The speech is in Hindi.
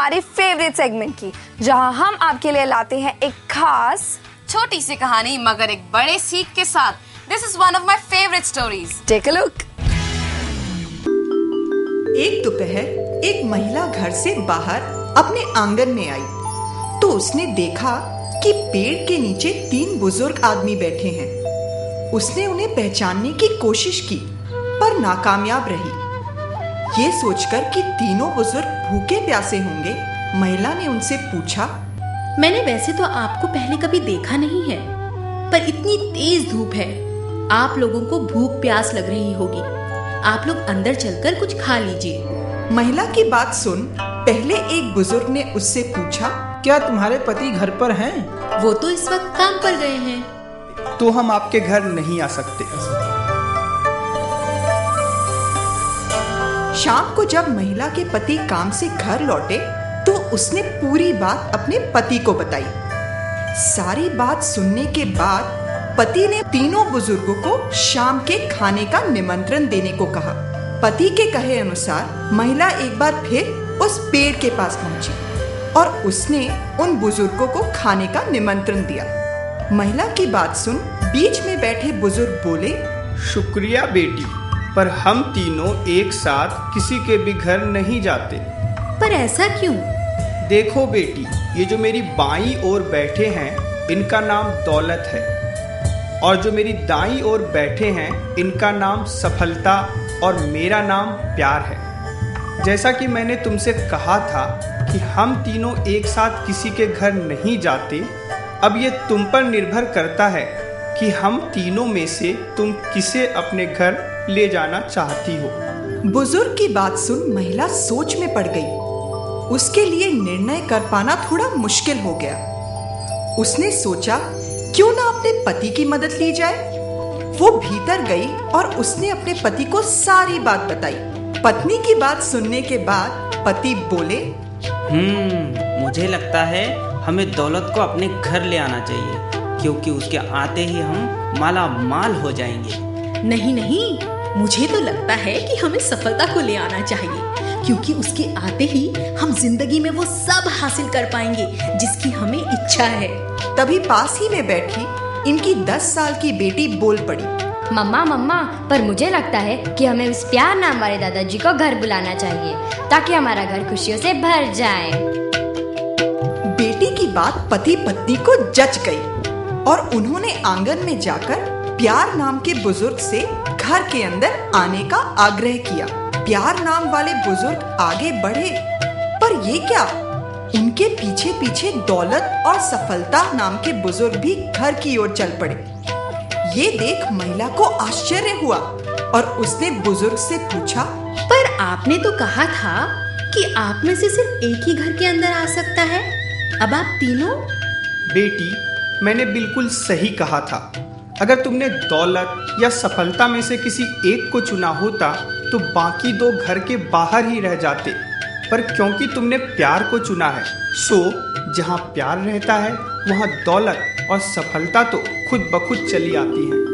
हमारी फेवरेट सेगमेंट की, जहां हम आपके लिए लाते हैं एक खास छोटी सी कहानी मगर एक बड़े सीख के साथ। This is one of my favourite stories. Take a look. एक दोपहर एक महिला घर से बाहर अपने आंगन में आई तो उसने देखा कि पेड़ के नीचे 3 बुजुर्ग आदमी बैठे हैं। उसने उन्हें पहचानने की कोशिश की पर नाकामयाब रही। ये सोचकर कि तीनों बुजुर्ग भूखे प्यासे होंगे, महिला ने उनसे पूछा, मैंने वैसे तो आपको पहले कभी देखा नहीं है, पर इतनी तेज धूप है, आप लोगों को भूख प्यास लग रही होगी। आप लोग अंदर चलकर कुछ खा लीजिए। महिला की बात सुन पहले एक बुजुर्ग ने उससे पूछा, क्या तुम्हारे पति घर पर हैं? वो तो इस वक्त काम पर गए हैं। तो हम आपके घर नहीं आ सकते। शाम को जब महिला के पति काम से घर लौटे तो उसने पूरी बात अपने पति को बताई। सारी बात सुनने के बाद पति ने तीनों बुजुर्गों को शाम के खाने का निमंत्रण देने को कहा। पति के कहे अनुसार महिला एक बार फिर उस पेड़ के पास पहुंची और उसने उन बुजुर्गों को खाने का निमंत्रण दिया। महिला की बात सुन बीच में बैठे बुजुर्ग बोले, शुक्रिया बेटी, पर हम तीनों एक साथ किसी के भी घर नहीं जाते। पर ऐसा क्यों? देखो बेटी, ये जो मेरी बाईं ओर बैठे हैं इनका नाम दौलत है और जो मेरी दाईं ओर बैठे हैं इनका नाम सफलता और मेरा नाम प्यार है। जैसा कि मैंने तुमसे कहा था कि हम तीनों एक साथ किसी के घर नहीं जाते, अब ये तुम पर निर्भर करता है कि हम तीनों में से तुम किसे अपने घर ले जाना चाहती हो। बुजुर्ग की बात सुन महिला सोच में पड़ गई। उसके लिए निर्णय कर पाना थोड़ा मुश्किल हो गया। उसने सोचा क्यों ना अपने पति की मदद ली जाए। वो भीतर गई और उसने अपने पति को सारी बात बताई। पत्नी की बात सुनने के बाद पति बोले, मुझे लगता है हमें दौलत को अपने घर ले आना चाहिए, क्योंकि उसके आते ही हम माला माल हो जाएंगे। नहीं नहीं, मुझे तो लगता है कि हमें सफलता को ले आना चाहिए, क्योंकि उसके आते ही हम जिंदगी में वो सब हासिल कर पाएंगे जिसकी हमें इच्छा है। तभी पास ही में बैठी इनकी 10 साल की बेटी बोल पड़ी, मम्मा, पर मुझे लगता है कि हमें उस प्यार नाम वाले दादाजी को घर बुलाना चाहिए ताकि हमारा घर खुशियों से भर जाए। बेटी की बात पति पत्नी को जच गई और उन्होंने आंगन में जाकर प्यार नाम के बुजुर्ग से घर के अंदर आने का आग्रह किया। प्यार नाम वाले बुजुर्ग आगे बढ़े, पर ये क्या, उनके पीछे पीछे दौलत और सफलता नाम के बुजुर्ग भी घर की ओर चल पड़े। ये देख महिला को आश्चर्य हुआ और उसने बुजुर्ग से पूछा, पर आपने तो कहा था कि आप में से सिर्फ एक ही घर के अंदर आ सकता है, अब आप तीनों? बेटी, मैंने बिल्कुल सही कहा था। अगर तुमने दौलत या सफलता में से किसी एक को चुना होता तो बाकी 2 घर के बाहर ही रह जाते, पर क्योंकि तुमने प्यार को चुना है, सो जहाँ प्यार रहता है वहाँ दौलत और सफलता तो खुद ब खुद चली आती है।